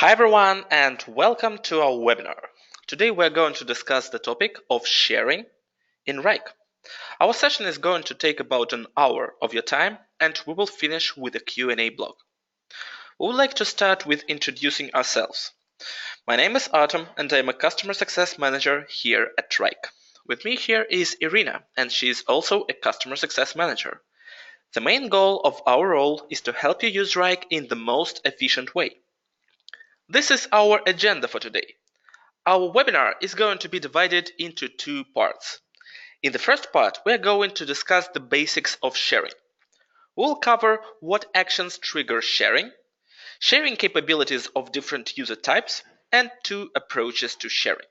Hi everyone and welcome to our webinar. Today we're going to discuss the topic of sharing in Wrike. Our session is going to take about an hour of your time and we will finish with a Q&A block. We would like to start with introducing ourselves. My name is Artem and I'm a customer success manager here at Wrike. With me here is Irina and she is also a customer success manager. The main goal of our role is to help you use Wrike in the most efficient way. This is our agenda for today. Our webinar is going to be divided into two parts. In the first part, we are going to discuss the basics of sharing. We'll cover what actions trigger sharing capabilities of different user types, and two approaches to sharing.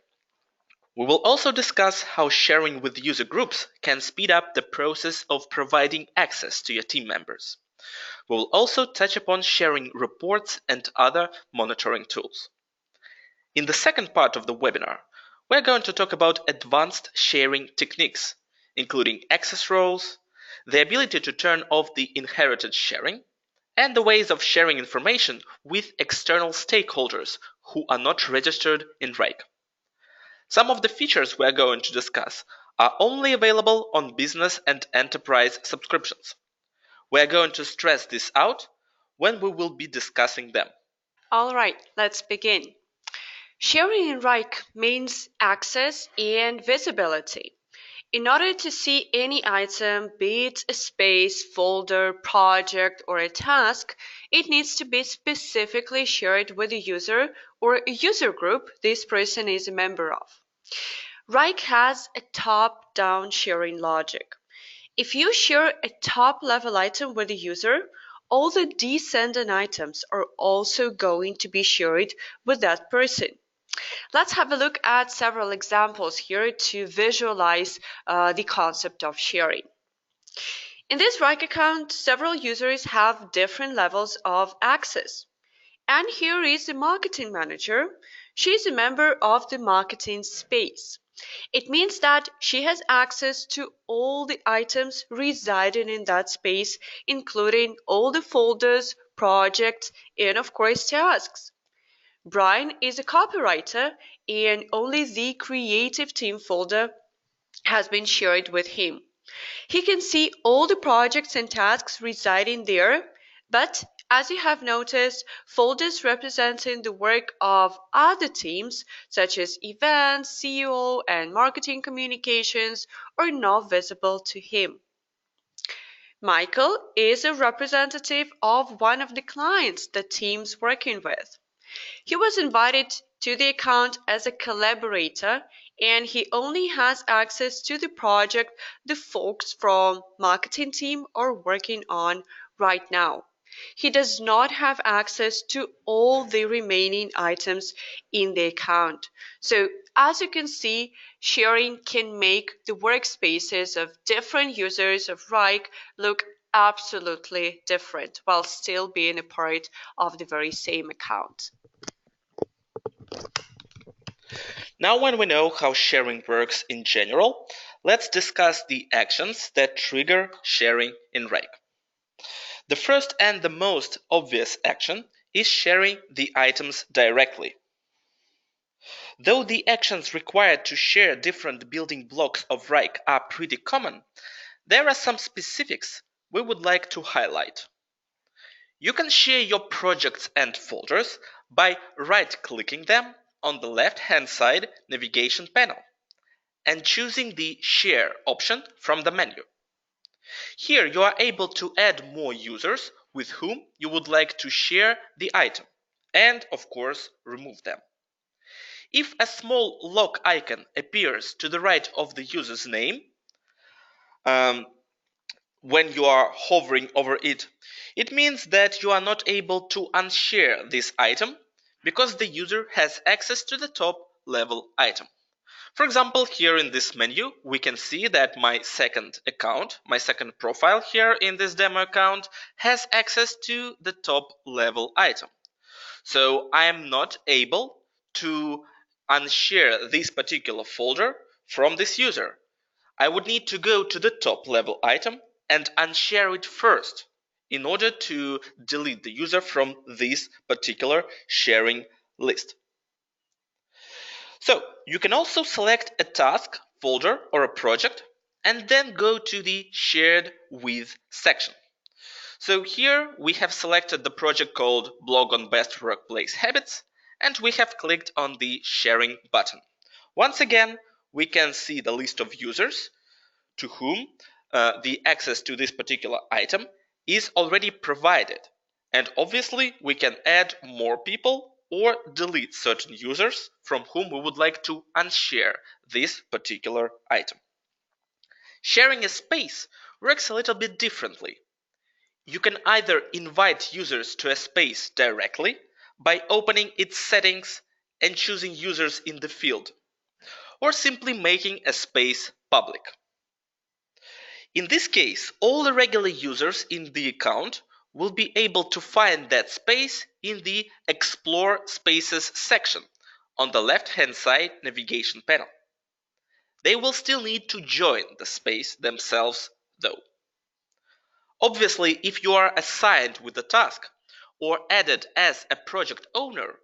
We will also discuss how sharing with user groups can speed up the process of providing access to your team members. We will also touch upon sharing reports and other monitoring tools. In the second part of the webinar, we're going to talk about advanced sharing techniques, including access roles, the ability to turn off the inherited sharing, and the ways of sharing information with external stakeholders who are not registered in Wrike. Some of the features we're going to discuss are only available on business and enterprise subscriptions. We're going to stress this out when we will be discussing them. All right, let's begin. Sharing in Wrike means access and visibility. In order to see any item, be it a space, folder, project, or a task, it needs to be specifically shared with a user or a user group this person is a member of. Wrike has a top-down sharing logic. If you share a top-level item with a user, all the descendant items are also going to be shared with that person. Let's have a look at several examples here to visualize the concept of sharing. In this Wrike account, several users have different levels of access. And here is the marketing manager. She's a member of the marketing space. It means that she has access to all the items residing in that space, including all the folders, projects, and of course tasks. Brian is a copywriter and only the creative team folder has been shared with him. He can see all the projects and tasks residing there, but as you have noticed, folders representing the work of other teams, such as events, CEO, and marketing communications, are not visible to him. Michael is a representative of one of the clients the team's working with. He was invited to the account as a collaborator and he only has access to the project the folks from marketing team are working on right now. He does not have access to all the remaining items in the account. So as you can see, sharing can make the workspaces of different users of Wrike look absolutely different while still being a part of the very same account. Now, when we know how sharing works in general, let's discuss the actions that trigger sharing in Wrike. The first and the most obvious action is sharing the items directly. Though the actions required to share different building blocks of Wrike are pretty common, there are some specifics we would like to highlight. You can share your projects and folders by right-clicking them on the left-hand side navigation panel and choosing the Share option from the menu. Here you are able to add more users with whom you would like to share the item and, of course, remove them. If a small lock icon appears to the right of the user's name, when you are hovering over it, it means that you are not able to unshare this item because the user has access to the top level item. For example, here in this menu, we can see that my second account, my second profile here in this demo account has access to the top level item. So I am not able to unshare this particular folder from this user. I would need to go to the top level item and unshare it first in order to delete the user from this particular sharing list. So you can also select a task, folder, or a project, and then go to the Shared With section. So here we have selected the project called Blog on Best Workplace Habits, and we have clicked on the Sharing button. Once again, we can see the list of users to whom the access to this particular item is already provided. And obviously, we can add more people or delete certain users from whom we would like to unshare this particular item. Sharing a space works a little bit differently. You can either invite users to a space directly by opening its settings and choosing users in the field, or simply making a space public. In this case, all the regular users in the account will be able to find that space in the Explore Spaces section on the left-hand side navigation panel. They will still need to join the space themselves, though. Obviously, if you are assigned with the task or added as a project owner,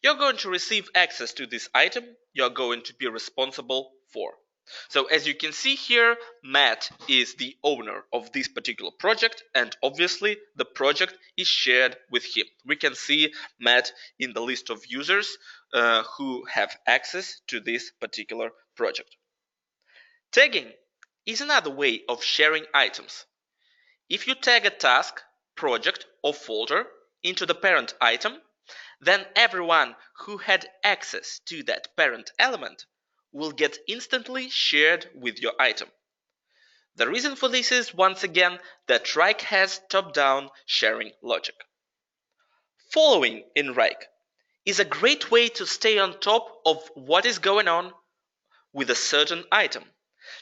you're going to receive access to this item you're going to be responsible for. So as you can see here, Matt is the owner of this particular project, and obviously the project is shared with him. We can see Matt in the list of users who have access to this particular project. Tagging is another way of sharing items. If you tag a task, project, or folder into the parent item, then everyone who had access to that parent element will get instantly shared with your item. The reason for this is, once again, that Wrike has top-down sharing logic. Following in Wrike is a great way to stay on top of what is going on with a certain item,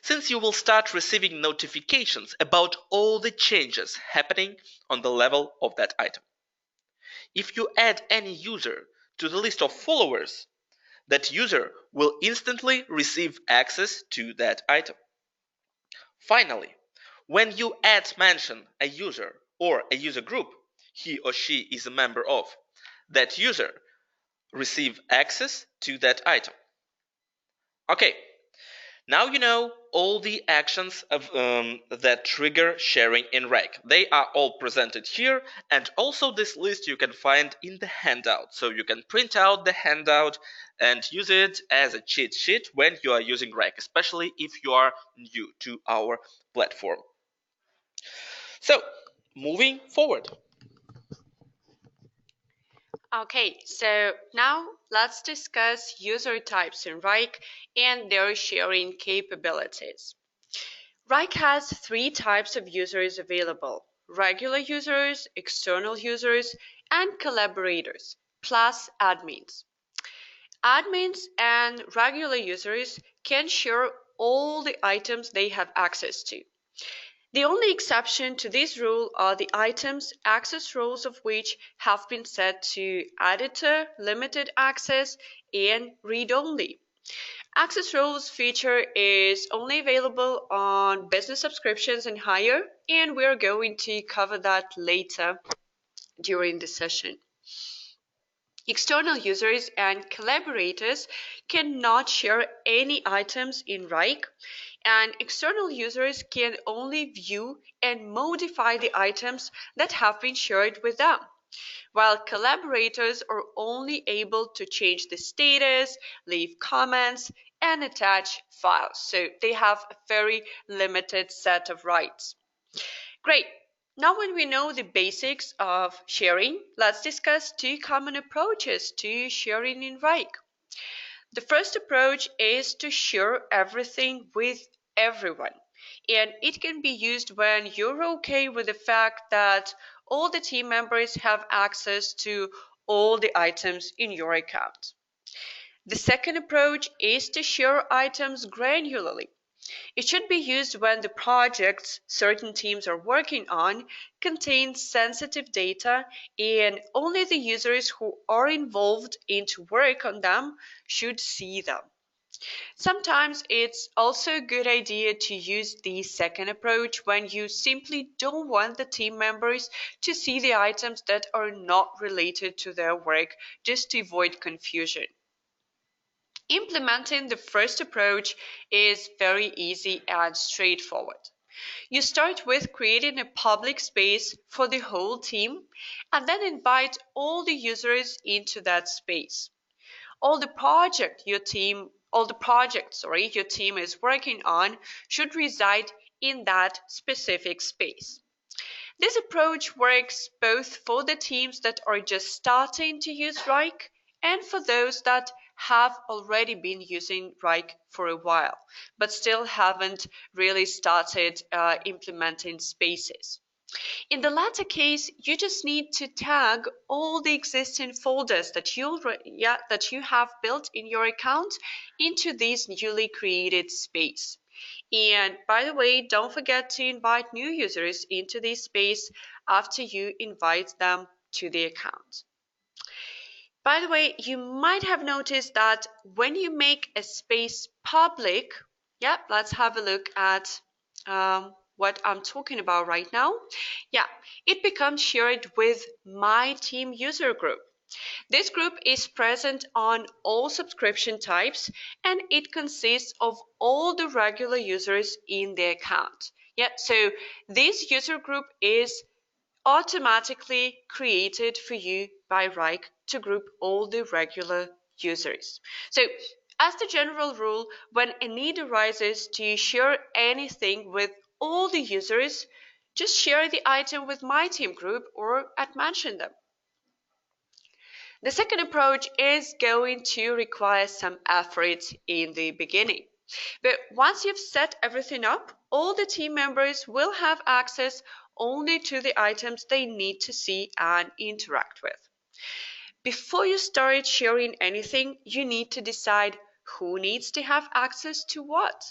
since you will start receiving notifications about all the changes happening on the level of that item. If you add any user to the list of followers, that user will instantly receive access to that item. Finally, when you mention a user or a user group he or she is a member of, that user receive access to that item. Okay, now you know all the actions that trigger sharing in Wrike. They are all presented here, and also this list you can find in the handout. So you can print out the handout and use it as a cheat sheet when you are using Wrike, especially if you are new to our platform. So, moving forward. Okay, so now let's discuss user types in Wrike and their sharing capabilities. Wrike has three types of users available: regular users, external users, and collaborators, plus admins. Admins and regular users can share all the items they have access to. The only exception to this rule are the items access roles of which have been set to editor, limited access, and read-only. Access roles feature is only available on business subscriptions and higher, and we're going to cover that later during the session. External users and collaborators cannot share any items in Wrike, and external users can only view and modify the items that have been shared with them, while collaborators are only able to change the status, leave comments, and attach files. So they have a very limited set of rights. Great. Now when we know the basics of sharing, let's discuss two common approaches to sharing in Wrike. The first approach is to share everything with everyone, and it can be used when you're okay with the fact that all the team members have access to all the items in your account. The second approach is to share items granularly. It should be used when the projects certain teams are working on contain sensitive data, and only the users who are involved into work on them should see them. Sometimes it's also a good idea to use the second approach when you simply don't want the team members to see the items that are not related to their work, just to avoid confusion. Implementing the first approach is very easy and straightforward. You start with creating a public space for the whole team and then invite all the users into that space. All the projects, your team is working on should reside in that specific space. This approach works both for the teams that are just starting to use Wrike and for those that have already been using Wrike for a while, but still haven't really started implementing spaces. In the latter case, you just need to tag all the existing folders that you have built in your account into this newly created space. And by the way, don't forget to invite new users into this space after you invite them to the account. By the way, you might have noticed that when you make a space public, let's have a look at what I'm talking about right now. It becomes shared with my team user group. This group is present on all subscription types and it consists of all the regular users in the account. So this user group is automatically created for you by Wrike to group all the regular users. So as the general rule, when a need arises to share anything with all the users, just share the item with my team group or mention them. The second approach is going to require some effort in the beginning. But once you've set everything up, all the team members will have access only to the items they need to see and interact with. Before you start sharing anything, you need to decide who needs to have access to what.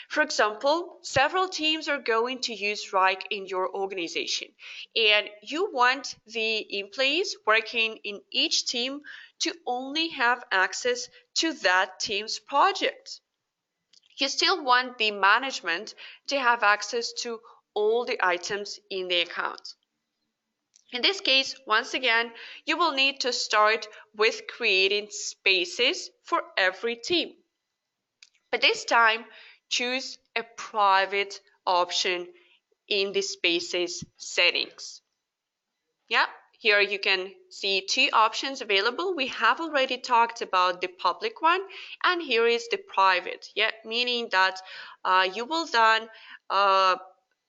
For example, several teams are going to use Wrike in your organization, and you want the employees working in each team to only have access to that team's project. You still want the management to have access to all the items in the account. In this case, once again, you will need to start with creating spaces for every team. But this time, choose a private option in the spaces settings. Here you can see two options available. We have already talked about the public one, and here is the private. Meaning that you will then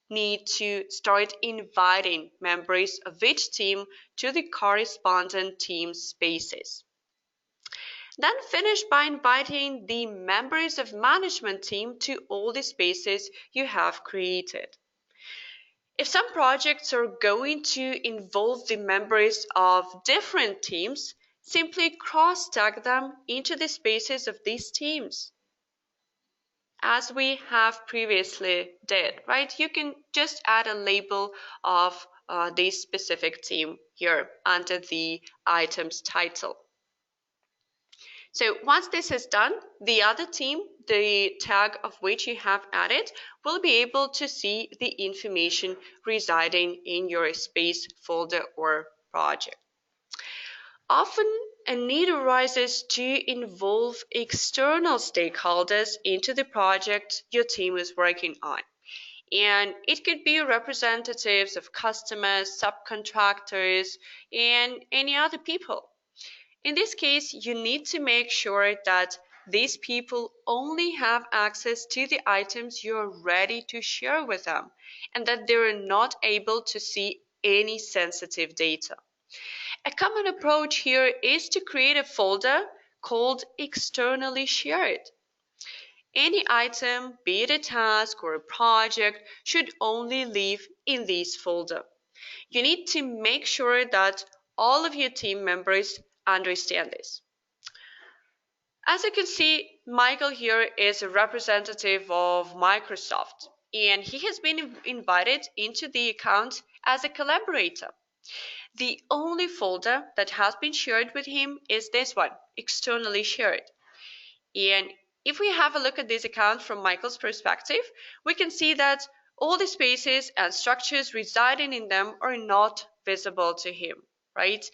need to start inviting members of each team to the corresponding team spaces. Then finish by inviting the members of management team to all the spaces you have created. If some projects are going to involve the members of different teams, simply cross-tag them into the spaces of these teams, as we have previously did, right? You can just add a label of this specific team here under the item's title. So once this is done, the other team, the tag of which you have added, will be able to see the information residing in your space folder or project. Often, a need arises to involve external stakeholders into the project your team is working on. And it could be representatives of customers, subcontractors, and any other people. In this case, you need to make sure that these people only have access to the items you're ready to share with them and that they're not able to see any sensitive data. A common approach here is to create a folder called externally shared. Any item, be it a task or a project, should only live in this folder. You need to make sure that all of your team members understand this. As you can see, Michael here is a representative of Microsoft, and he has been invited into the account as a collaborator. The only folder that has been shared with him is this one, externally shared. And if we have a look at this account from Michael's perspective, we can see that all the spaces and structures residing in them are not visible to him, right?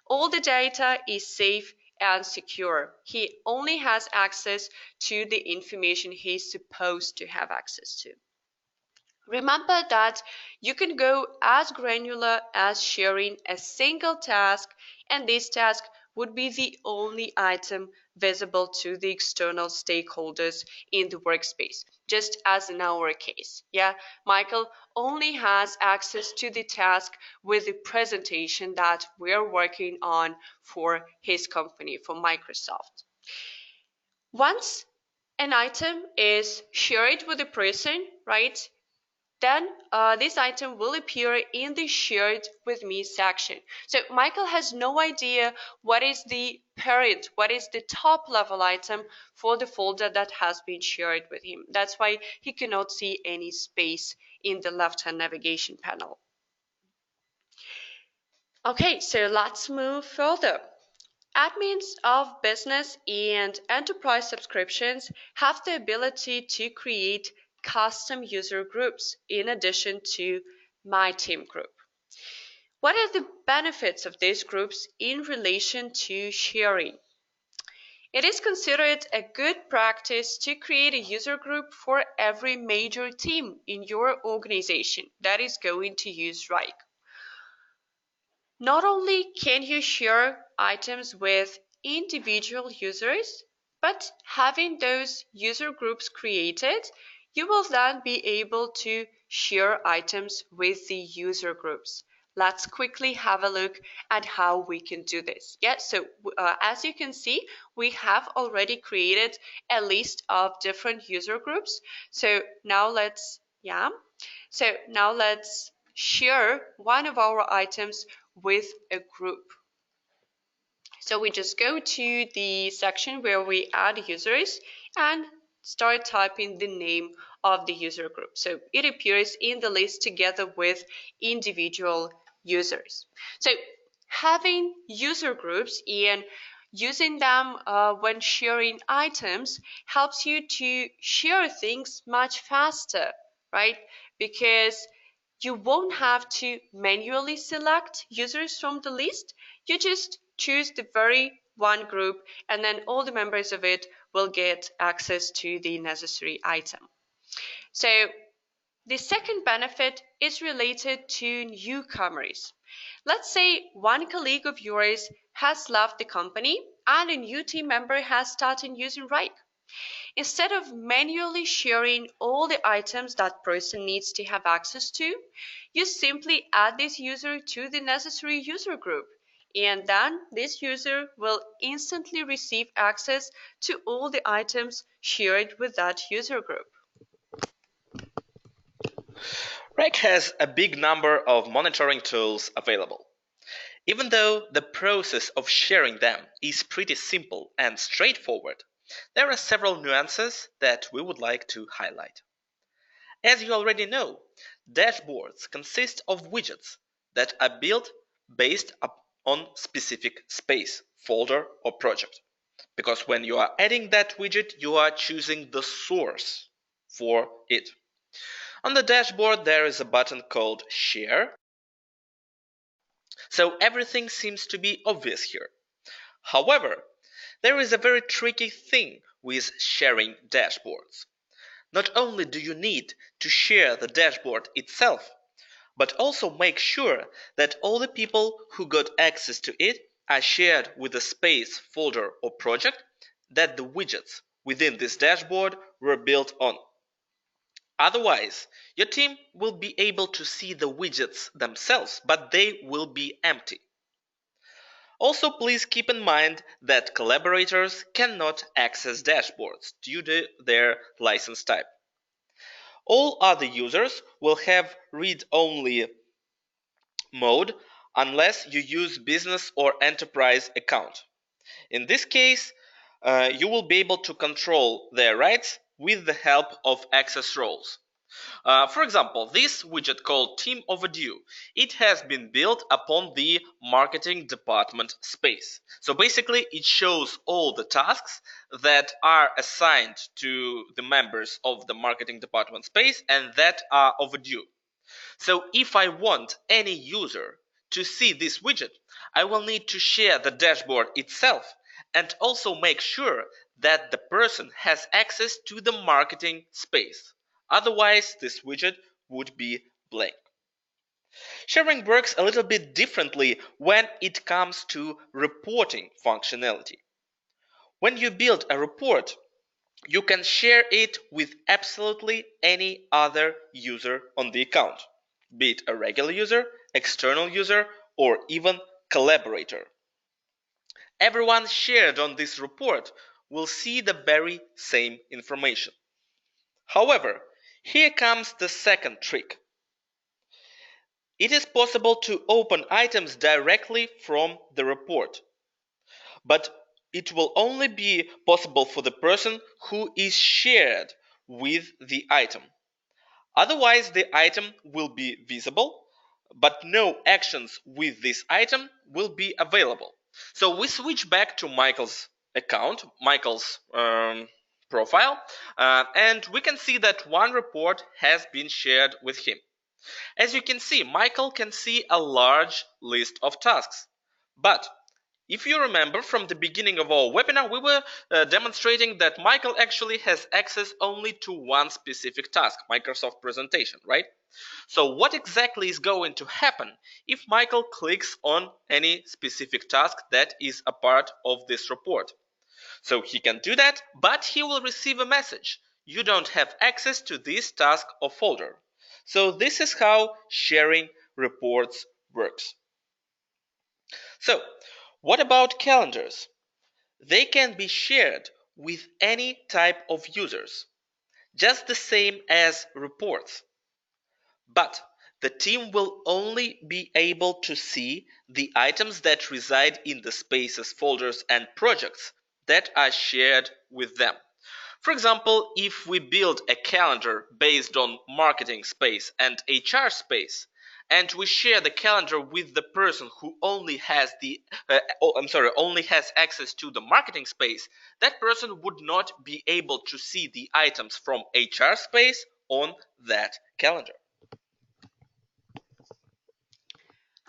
All the data is safe and secure. He only has access to the information he's supposed to have access to. Remember that you can go as granular as sharing a single task, and this task would be the only item visible to the external stakeholders in the workspace, just as in our case. Yeah, Michael only has access to the task with the presentation that we're working on for his company, for Microsoft. Once an item is shared with a person, right? Then this item will appear in the shared with me section. So Michael has no idea what is the parent, what is the top level item for the folder that has been shared with him. That's why he cannot see any space in the left-hand navigation panel. Okay, so let's move further. Admins of business and enterprise subscriptions have the ability to create custom user groups in addition to My Team group. What are the benefits of these groups in relation to sharing? It is considered a good practice to create a user group for every major team in your organization that is going to use Wrike. Not only can you share items with individual users, but having those user groups created, you will then be able to share items with the user groups. Let's quickly have a look at how we can do this. Yeah, so as you can see, we have already created a list of different user groups. So now let's share one of our items with a group. So we just go to the section where we add users and start typing the name of the user group. So it appears in the list together with individual users. So having user groups and using them when sharing items helps you to share things much faster, right? Because you won't have to manually select users from the list. You just choose the very one group, and then all the members of it will get access to the necessary item. So the second benefit is related to newcomers. Let's say one colleague of yours has left the company and a new team member has started using Wrike. Instead of manually sharing all the items that person needs to have access to, you simply add this user to the necessary user group, and then this user will instantly receive access to all the items shared with that user group. Wrike has a big number of monitoring tools available. Even though the process of sharing them is pretty simple and straightforward, there are several nuances that we would like to highlight. As you already know, dashboards consist of widgets that are built based on specific space, folder, or project. Because when you are adding that widget, you are choosing the source for it. On the dashboard, there is a button called Share. So everything seems to be obvious here. However, there is a very tricky thing with sharing dashboards. Not only do you need to share the dashboard itself, but also make sure that all the people who got access to it are shared with the space, folder, or project that the widgets within this dashboard were built on. Otherwise, your team will be able to see the widgets themselves, but they will be empty. Also, please keep in mind that collaborators cannot access dashboards due to their license type. All other users will have read-only mode unless you use business or enterprise account. In this case, you will be able to control their rights with the help of access roles. For example, this widget called Team Overdue, it has been built upon the marketing department space. So basically, it shows all the tasks that are assigned to the members of the marketing department space and that are overdue. So if I want any user to see this widget, I will need to share the dashboard itself and also make sure that the person has access to the marketing space. Otherwise, this widget would be blank. Sharing works a little bit differently when it comes to reporting functionality. When you build a report, you can share it with absolutely any other user on the account, be it a regular user, external user, or even collaborator. Everyone shared on this report will see the very same information. However, here comes the second trick. It is possible to open items directly from the report, but it will only be possible for the person who is shared with the item. Otherwise, the item will be visible, but no actions with this item will be available. So we switch back to Michael's account, Michael's profile, and we can see that one report has been shared with him. As you can see, Michael can see a large list of tasks. But if you remember from the beginning of our webinar, we were demonstrating that Michael actually has access only to one specific task, Microsoft presentation, right? So what exactly is going to happen if Michael clicks on any specific task that is a part of this report? So he can do that, but he will receive a message. You don't have access to this task or folder. So this is how sharing reports works. So what about calendars? They can be shared with any type of users, just the same as reports. But the team will only be able to see the items that reside in the spaces, folders, and projects that are shared with them. For example, if we build a calendar based on marketing space and HR space, and we share the calendar with the person who only has only has access to the marketing space, that person would not be able to see the items from HR space on that calendar.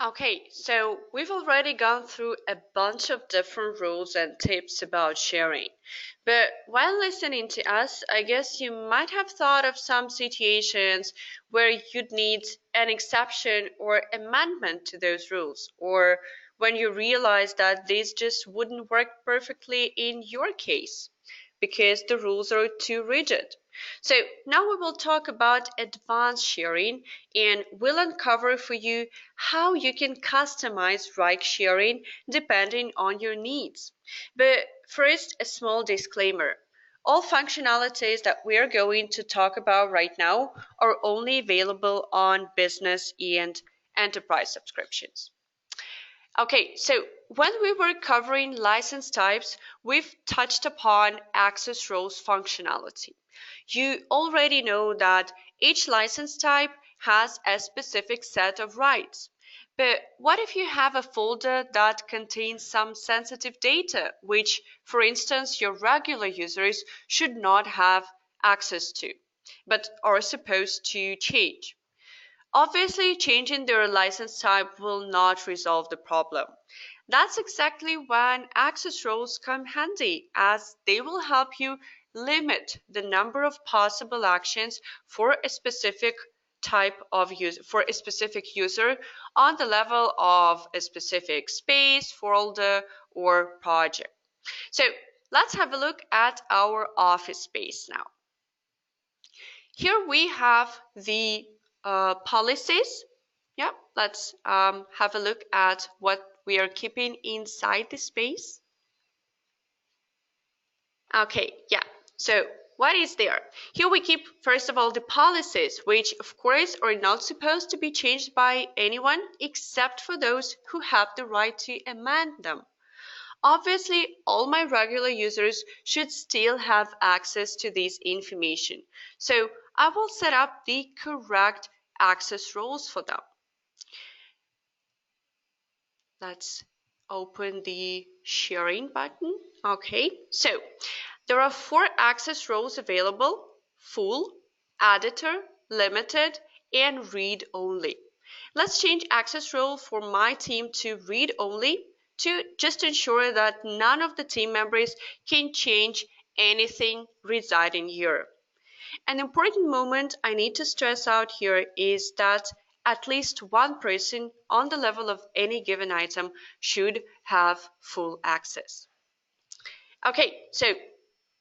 Okay, so we've already gone through a bunch of different rules and tips about sharing. But while listening to us, I guess you might have thought of some situations where you'd need an exception or amendment to those rules, or when you realize that these just wouldn't work perfectly in your case because the rules are too rigid. So now we will talk about advanced sharing and we'll uncover for you how you can customize Wrike sharing depending on your needs. But first, a small disclaimer. All functionalities that we are going to talk about right now are only available on business and enterprise subscriptions. Okay, so when we were covering license types, we've touched upon access roles functionality. You already know that each license type has a specific set of rights. But what if you have a folder that contains some sensitive data, which, for instance, your regular users should not have access to, but are supposed to change? Obviously, changing their license type will not resolve the problem. That's exactly when access roles come handy, as they will help you limit the number of possible actions for a specific type of user, for a specific user on the level of a specific space, folder, or project. So let's have a look at our office space now. Here we have the policies. Yeah, let's have a look at what we are keeping inside the space. Okay, yeah. So what is there? Here we keep, first of all, the policies, which of course are not supposed to be changed by anyone except for those who have the right to amend them. Obviously, all my regular users should still have access to this information. So I will set up the correct access roles for them. Let's open the sharing button. Okay, so there are 4 access roles available: full, editor, limited, and read only. Let's change access role for my team to read only to just ensure that none of the team members can change anything residing here. An important moment I need to stress out here is that at least one person on the level of any given item should have full access. Okay, so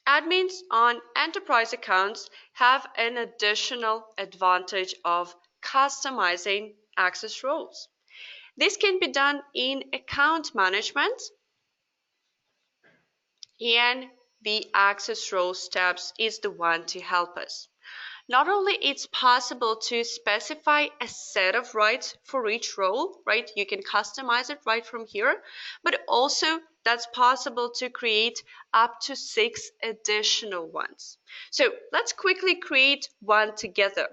admins on enterprise accounts have an additional advantage of customizing access roles. This can be done in account management, and the access role steps is the one to help us. Not only it's possible to specify a set of rights for each role, right? You can customize it right from here, but also that's possible to create up to 6 additional ones. So let's quickly create one together.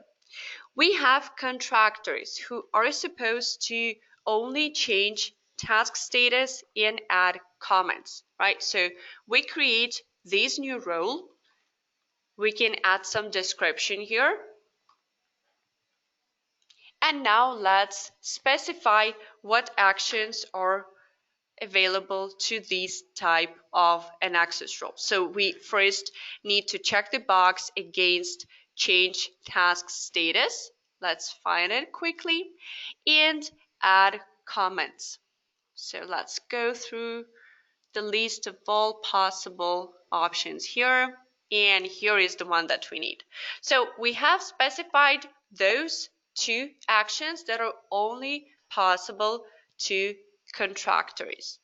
We have contractors who are supposed to only change task status and add comments, right? So we create this new role. We can add some description here. And now let's specify what actions are available to this type of an access role. So we first need to check the box against change task status. Let's find it quickly and add comments. So let's go through the list of all possible options here. And here is the one that we need. So we have specified those 2 actions that are only possible to contractors.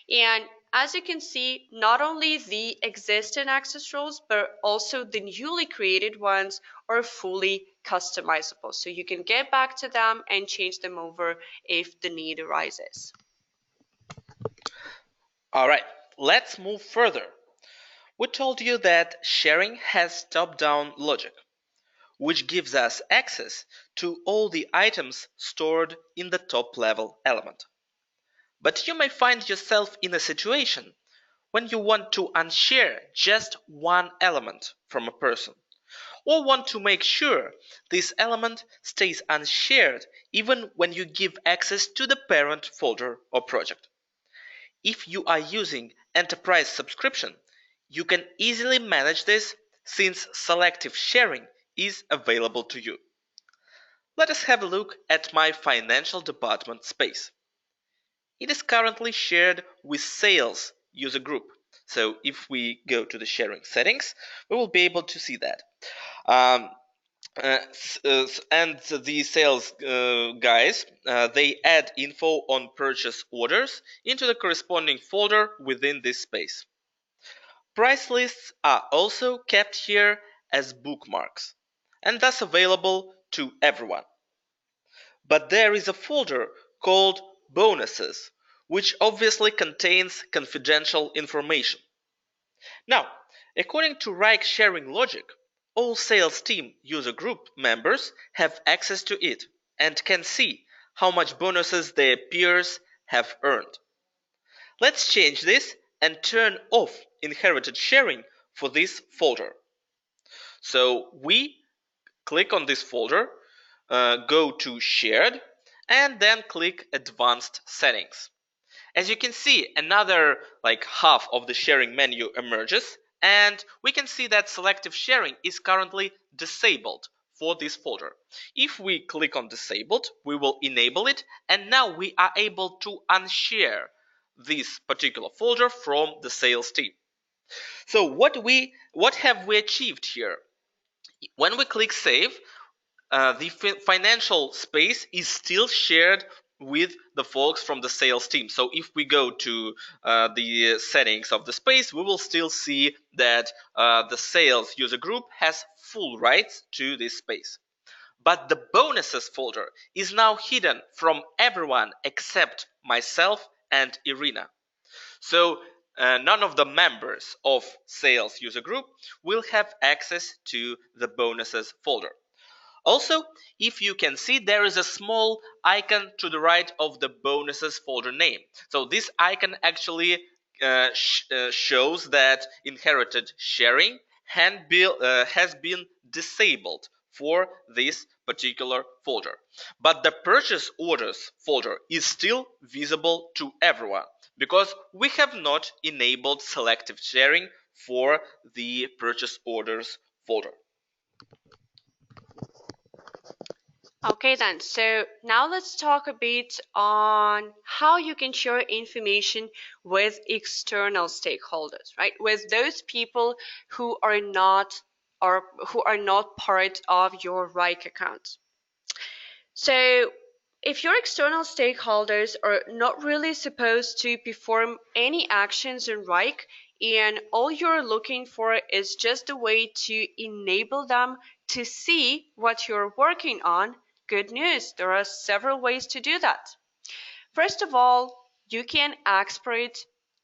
And as you can see, not only the existing access roles, but also the newly created ones are fully customizable. So you can get back to them and change them over if the need arises. All right, let's move further. We told you that sharing has top-down logic, which gives us access to all the items stored in the top-level element. But you may find yourself in a situation when you want to unshare just one element from a person, or want to make sure this element stays unshared even when you give access to the parent folder or project. If you are using enterprise subscription, you can easily manage this since selective sharing is available to you. Let us have a look at my financial department space. It is currently shared with sales user group. So if we go to the sharing settings, we will be able to see that. And the sales guys, they add info on purchase orders into the corresponding folder within this space. Price lists are also kept here as bookmarks and thus available to everyone. But there is a folder called bonuses, which obviously contains confidential information. Now, according to Wrike sharing logic, all sales team user group members have access to it and can see how much bonuses their peers have earned. Let's change this and turn off inherited sharing for this folder. So we click on this folder, go to shared, and then click advanced settings. As you can see, another half of the sharing menu emerges, and we can see that selective sharing is currently disabled for this folder. If we click on disabled, we will enable it, and now we are able to unshare this particular folder from the sales team. So what have we achieved here? When we click save, the financial space is still shared with the folks from the sales team. So if we go to the settings of the space, we will still see that the sales user group has full rights to this space. But the bonuses folder is now hidden from everyone except myself and Irina. So none of the members of sales user group will have access to the bonuses folder. Also, if you can see, there is a small icon to the right of the bonuses folder name. So this icon actually shows that inherited sharing has been disabled for this particular folder. But the purchase orders folder is still visible to everyone because we have not enabled selective sharing for the purchase orders folder. Okay then, so now let's talk a bit on how you can share information with external stakeholders, right? With those people who are not part of your Wrike account. So if your external stakeholders are not really supposed to perform any actions in Wrike, and all you're looking for is just a way to enable them to see what you're working on, good news, there are several ways to do that. First of all, you can export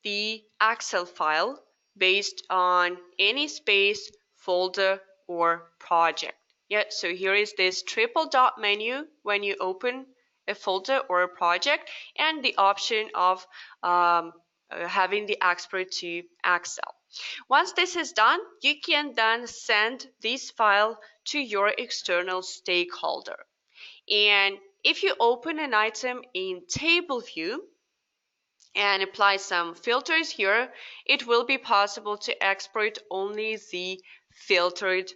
the Excel file based on any space, folder, or project. Yeah, so here is this triple dot menu when you open a folder or a project, and the option of having the export to Excel. Once this is done, you can then send this file to your external stakeholder. And if you open an item in table view and apply some filters here, it will be possible to export only the filtered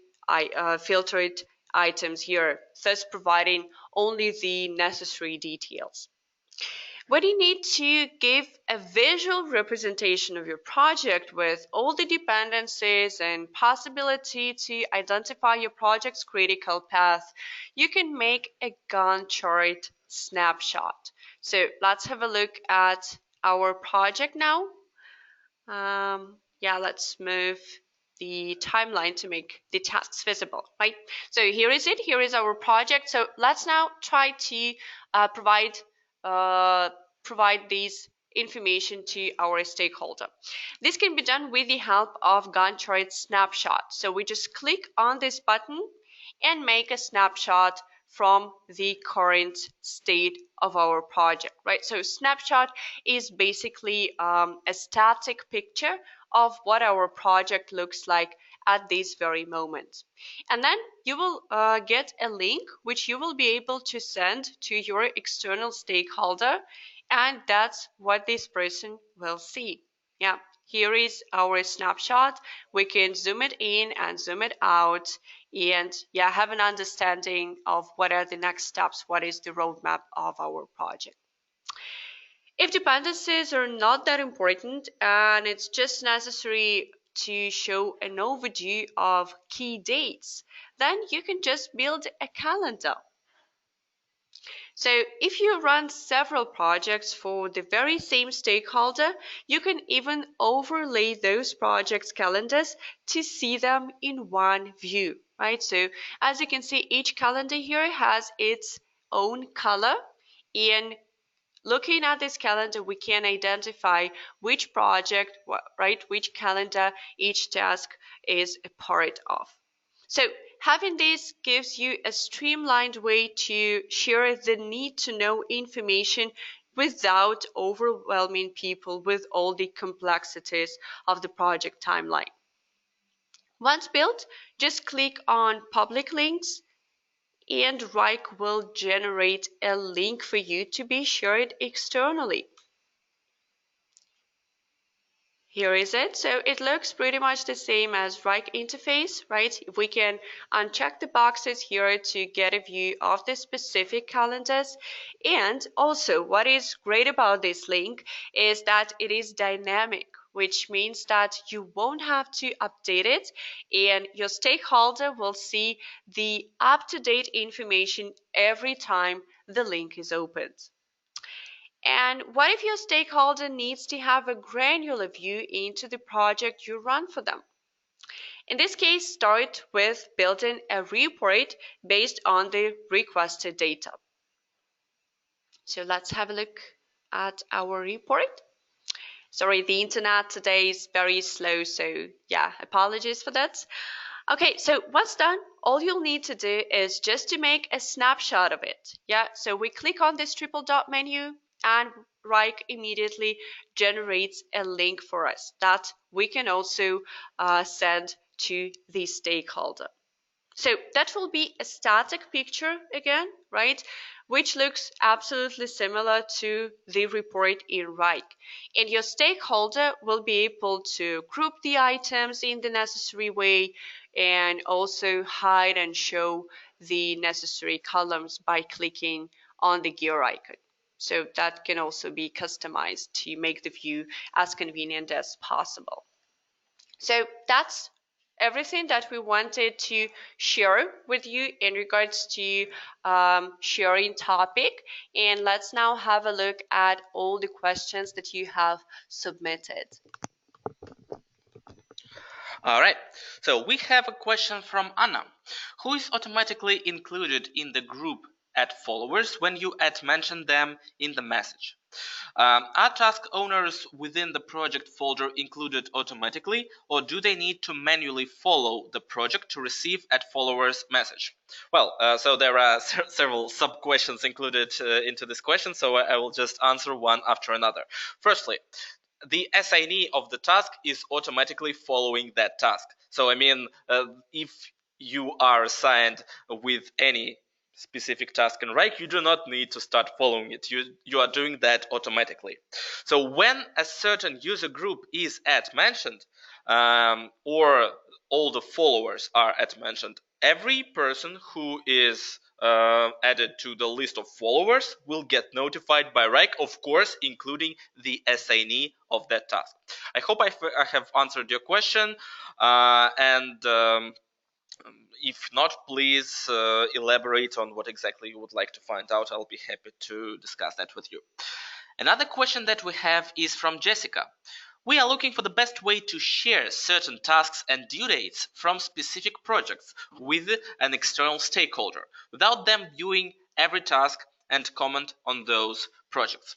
items here, thus providing only the necessary details. When you need to give a visual representation of your project with all the dependencies and possibility to identify your project's critical path, you can make a Gantt chart snapshot. So let's have a look at our project now. Yeah, let's move the timeline to make the tasks visible, right? So here is it. Here is our project. So let's now try to provide these information to our stakeholder. This can be done with the help of Gantt chart snapshot. So we just click on this button and make a snapshot from the current state of our project, right? So snapshot is basically a static picture of what our project looks like at this very moment. And then you will get a link which you will be able to send to your external stakeholder, and that's what this person will see. Yeah, here is our snapshot. We can zoom it in and zoom it out, and yeah, have an understanding of what are the next steps, what is the roadmap of our project. If dependencies are not that important and it's just necessary to show an overview of key dates, then you can just build a calendar. So if you run several projects for the very same stakeholder, you can even overlay those projects' calendars to see them in one view, right? So as you can see, each calendar here has its own color, and looking at this calendar, we can identify which project, right, which calendar each task is a part of. So having this gives you a streamlined way to share the need to know information without overwhelming people with all the complexities of the project timeline. Once built, just click on public links, and Wrike will generate a link for you to be shared externally. Here is it. So it looks pretty much the same as Wrike interface, right? We can uncheck the boxes here to get a view of the specific calendars. And also what is great about this link is that it is dynamic, which means that you won't have to update it, and your stakeholder will see the up-to-date information every time the link is opened. And what if your stakeholder needs to have a granular view into the project you run for them? In this case, start with building a report based on the requested data. So let's have a look at our report. Sorry, the internet today is very slow, so yeah, apologies for that. Okay, so what's done? All you'll need to do is just to make a snapshot of it. Yeah, so we click on this triple dot menu and Wrike immediately generates a link for us that we can also send to the stakeholder. So that will be a static picture again, right? Which looks absolutely similar to the report in Wrike. And your stakeholder will be able to group the items in the necessary way and also hide and show the necessary columns by clicking on the gear icon. So that can also be customized to make the view as convenient as possible. So that's everything that we wanted to share with you in regards to sharing topic. And let's now have a look at all the questions that you have submitted. All right, so we have a question from Anna. Who is automatically included in the group at followers when you mention them in the message? Are task owners within the project folder included automatically, or do they need to manually follow the project to receive @followers message? Well, so there are several sub-questions included into this question, so I will just answer one after another. Firstly, the assignee of the task is automatically following that task. So I mean, if you are assigned with any specific task in Wrike, you do not need to start following it. You are doing that automatically. So when a certain user group is mentioned, or all the followers are mentioned, every person who is added to the list of followers will get notified by Wrike, of course, including the assignee of that task. I hope I have answered your question, and if not, please elaborate on what exactly you would like to find out. I'll be happy to discuss that with you. Another question that we have is from Jessica. We are looking for the best way to share certain tasks and due dates from specific projects with an external stakeholder without them viewing every task and comment on those projects.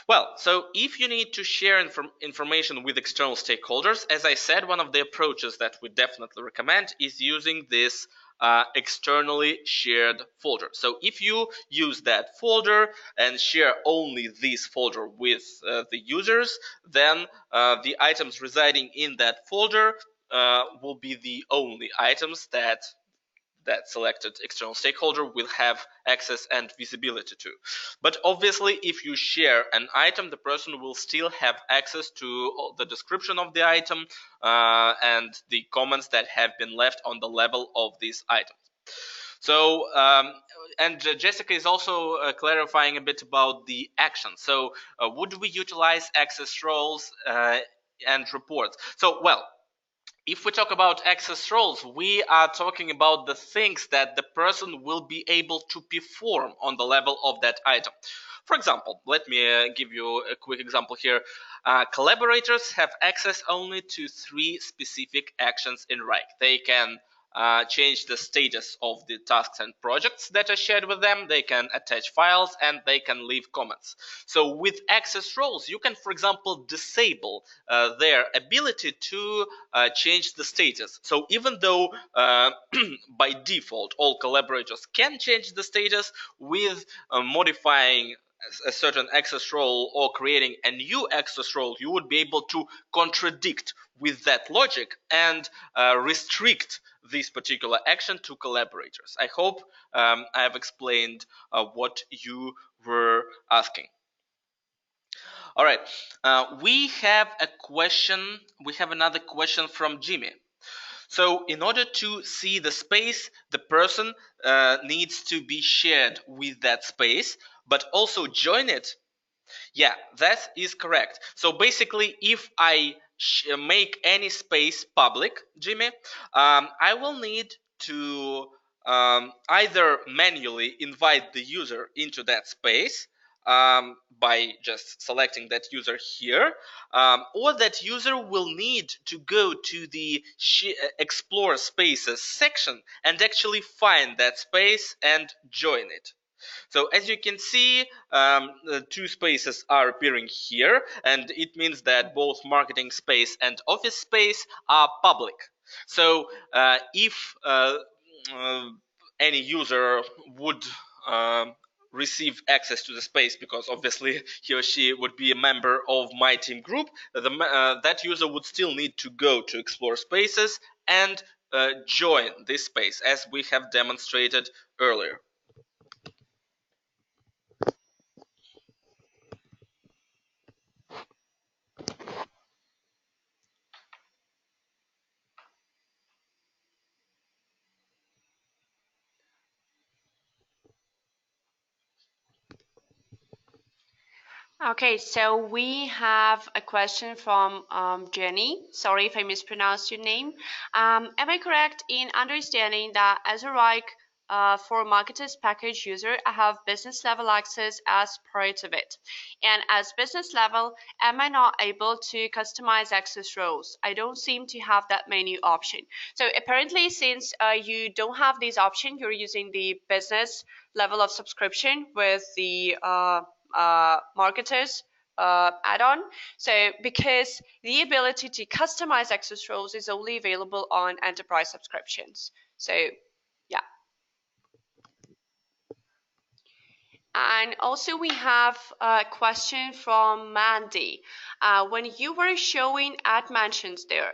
Well, so if you need to share information with external stakeholders, as I said, one of the approaches that we definitely recommend is using this externally shared folder. So if you use that folder and share only this folder with the users, then the items residing in that folder will be the only items that selected external stakeholder will have access and visibility to. But obviously, if you share an item, the person will still have access to the description of the item and the comments that have been left on the level of this item. So, and Jessica is also clarifying a bit about the action. So, would we utilize access roles and reports? So, well, if we talk about access roles, we are talking about the things that the person will be able to perform on the level of that item. For example, let me give you a quick example here. Collaborators have access only to 3 specific actions in Wrike. They can change the status of the tasks and projects that are shared with them. They can attach files and they can leave comments. So with access roles, you can, for example, disable their ability to change the status. So even though by default all collaborators can change the status, with modifying a certain access role or creating a new access role, you would be able to contradict with that logic and restrict this particular action to collaborators. I hope I have explained what you were asking. All right, we have a question. We have another question from Jimmy. So in order to see the space, the person needs to be shared with that space, but also join it. Yeah, that is correct. So basically, if I make any space public, Jimmy, I will need to either manually invite the user into that space by just selecting that user here, or that user will need to go to the Explore Spaces section and actually find that space and join it. So as you can see, the two spaces are appearing here, and it means that both marketing space and office space are public. So if any user would receive access to the space, because obviously he or she would be a member of my team group, that user would still need to go to explore spaces and join this space, as we have demonstrated earlier. Okay, so we have a question from Jenny. Sorry if I mispronounced your name. Am I correct in understanding that as a Wrike for marketers package user, I have business level access as part of it? And as business level, am I not able to customize access roles? I don't seem to have that menu option. So apparently, since you don't have this option, you're using the business level of subscription with the marketers add-on. So because the ability to customize access roles is only available on enterprise subscriptions. So yeah. And also we have a question from Mandy. When you were showing at mentions there,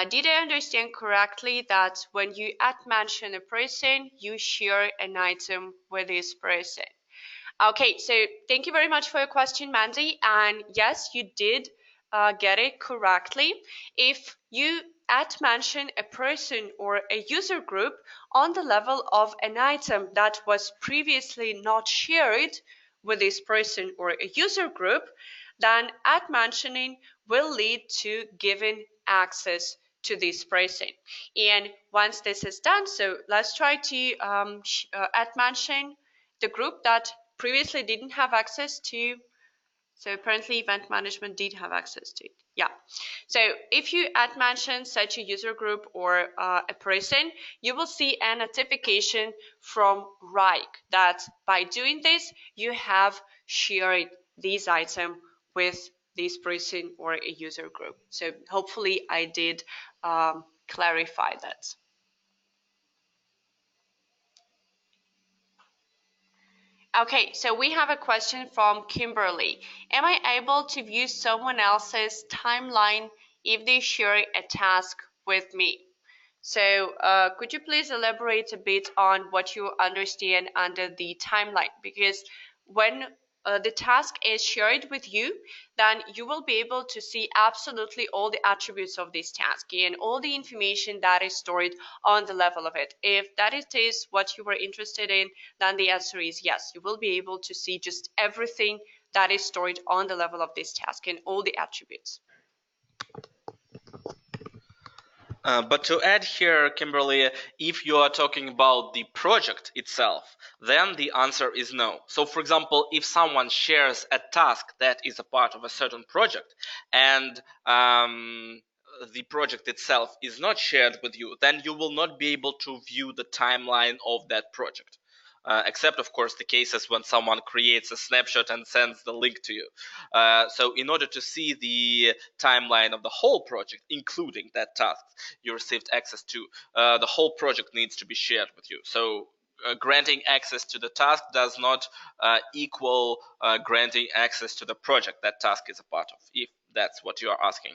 did I understand correctly that when you at mention a person, you share an item with this person? Okay, so thank you very much for your question, Mandy. And yes, you did get it correctly. If you at mention a person or a user group on the level of an item that was previously not shared with this person or a user group, then at mentioning will lead to giving access to this person. And once this is done, so let's try to at mention the group that previously didn't have access to. So apparently event management did have access to it. Yeah. So if you add mention such a user group or a person, you will see a notification from Wrike that by doing this, you have shared this item with this person or a user group. So hopefully I did clarify that. Okay, so we have a question from Kimberly. Am I able to view someone else's timeline if they share a task with me? So could you please elaborate a bit on what you understand under the timeline? Because when the task is shared with you, then you will be able to see absolutely all the attributes of this task and all the information that is stored on the level of it. If that is what you were interested in, then the answer is yes. You will be able to see just everything that is stored on the level of this task and all the attributes. But to add here, Kimberly, if you are talking about the project itself, then the answer is no. So, for example, if someone shares a task that is a part of a certain project and the project itself is not shared with you, then you will not be able to view the timeline of that project. Except, of course, the cases when someone creates a snapshot and sends the link to you. So in order to see the timeline of the whole project, including that task you received access to, the whole project needs to be shared with you. So granting access to the task does not equal granting access to the project that task is a part of, if that's what you are asking.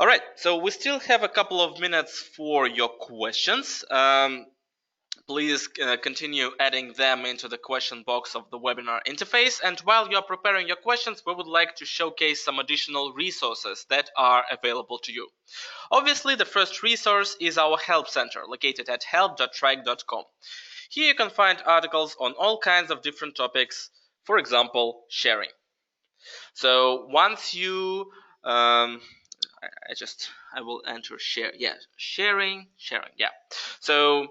All right, so we still have a couple of minutes for your questions. Please continue adding them into the question box of the webinar interface. And while you're preparing your questions, we would like to showcase some additional resources that are available to you. Obviously, the first resource is our Help Center, located at help.wrike.com. Here you can find articles on all kinds of different topics, for example, sharing. So once you I will enter share. Yeah, sharing. Yeah. So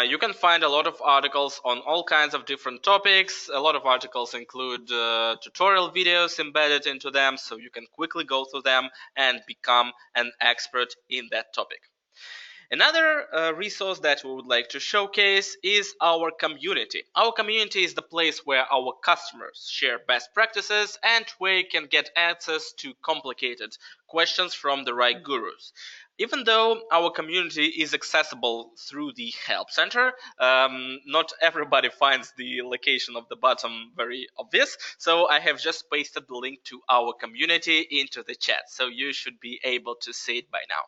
you can find a lot of articles on all kinds of different topics. A lot of articles include tutorial videos embedded into them, so you can quickly go through them and become an expert in that topic. Another resource that we would like to showcase is our community. Our community is the place where our customers share best practices and where you can get access to complicated questions from the right gurus. Even though our community is accessible through the help center, not everybody finds the location of the bottom very obvious. So I have just pasted the link to our community into the chat. So you should be able to see it by now.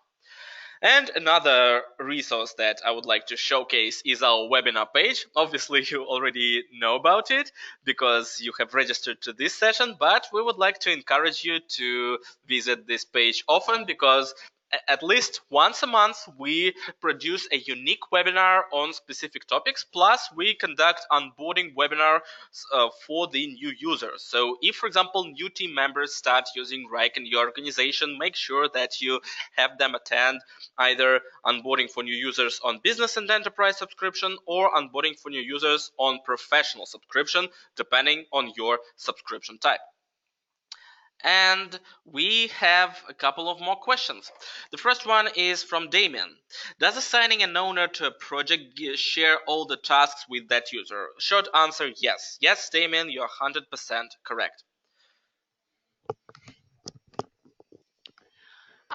And another resource that I would like to showcase is our webinar page. Obviously, you already know about it because you have registered to this session, but we would like to encourage you to visit this page often because at least once a month we produce a unique webinar on specific topics, plus we conduct onboarding webinars for the new users. So if, for example, new team members start using Wrike in your organization, make sure that you have them attend either onboarding for new users on business and enterprise subscription or onboarding for new users on professional subscription, depending on your subscription type. And we have a couple of more questions. The first one is from Damien. Does assigning an owner to a project share all the tasks with that user? Short answer, yes. Yes, Damien, you're 100% correct.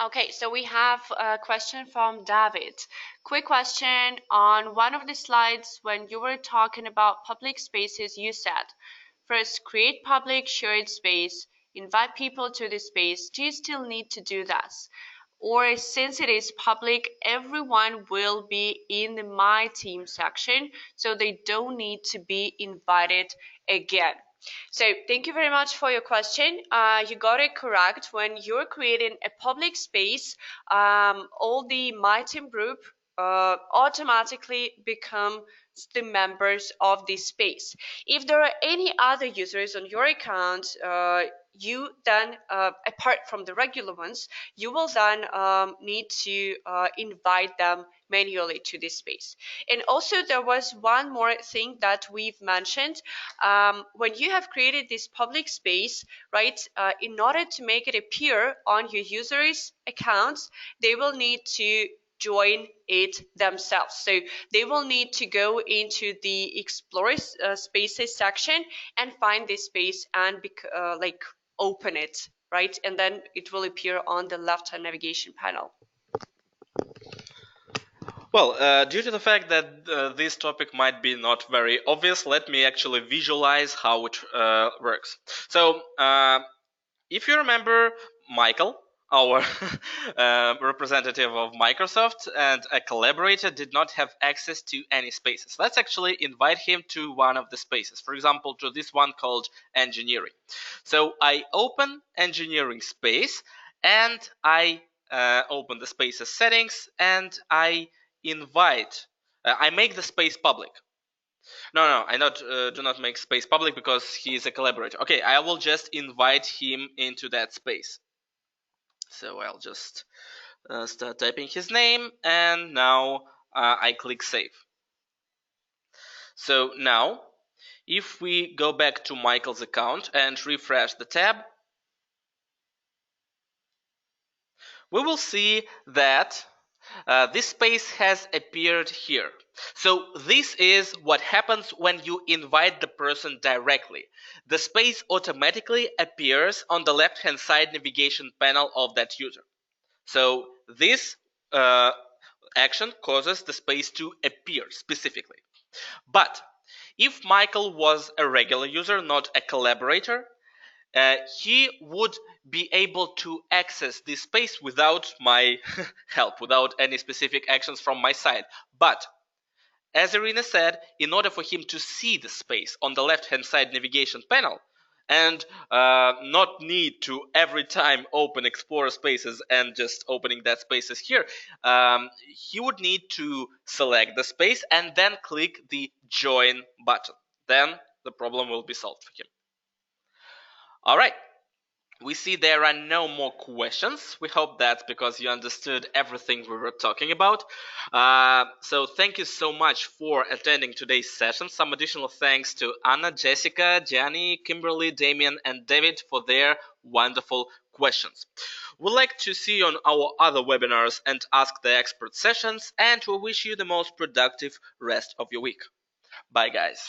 Okay, so we have a question from David. Quick question. On one of the slides, when you were talking about public spaces, you said, first, create public shared space, invite people to the space. Do you still need to do that? Or since it is public, everyone will be in the My Team section, so they don't need to be invited again. So thank you very much for your question. You got it correct. When you're creating a public space, all the My Team group automatically become the members of this space. If there are any other users on your account, you then, apart from the regular ones, you will then need to invite them manually to this space. And also there was one more thing that we've mentioned. When you have created this public space, right, in order to make it appear on your users' accounts, they will need to join it themselves. So they will need to go into the Explore Spaces section and find this space and open it, right? And then it will appear on the left-hand navigation panel. Well, due to the fact that this topic might be not very obvious, let me actually visualize how it works. So, if you remember Michael, our representative of Microsoft and a collaborator, did not have access to any spaces. Let's actually invite him to one of the spaces. For example, to this one called engineering. So I open engineering space and I open the spaces settings and I invite, I make the space public. No, I do not make space public because he is a collaborator. Okay, I will just invite him into that space. So I'll just start typing his name, and now I click save. So now, if we go back to Michael's account and refresh the tab, we will see that this space has appeared here. So this is what happens when you invite the person directly. The space automatically appears on the left-hand side navigation panel of that user. So this action causes the space to appear specifically. But if Michael was a regular user, not a collaborator, he would be able to access this space without my help, without any specific actions from my side. But as Irina said, in order for him to see the space on the left-hand side navigation panel and not need to every time open Explorer Spaces and just opening that spaces here, he would need to select the space and then click the Join button. Then the problem will be solved for him. All right. We see there are no more questions. We hope that's because you understood everything we were talking about. So thank you so much for attending today's session. Some additional thanks to Anna, Jessica, Gianni, Kimberly, Damien, and David for their wonderful questions. We'd like to see you on our other webinars and Ask the Expert sessions, and we wish you the most productive rest of your week. Bye, guys.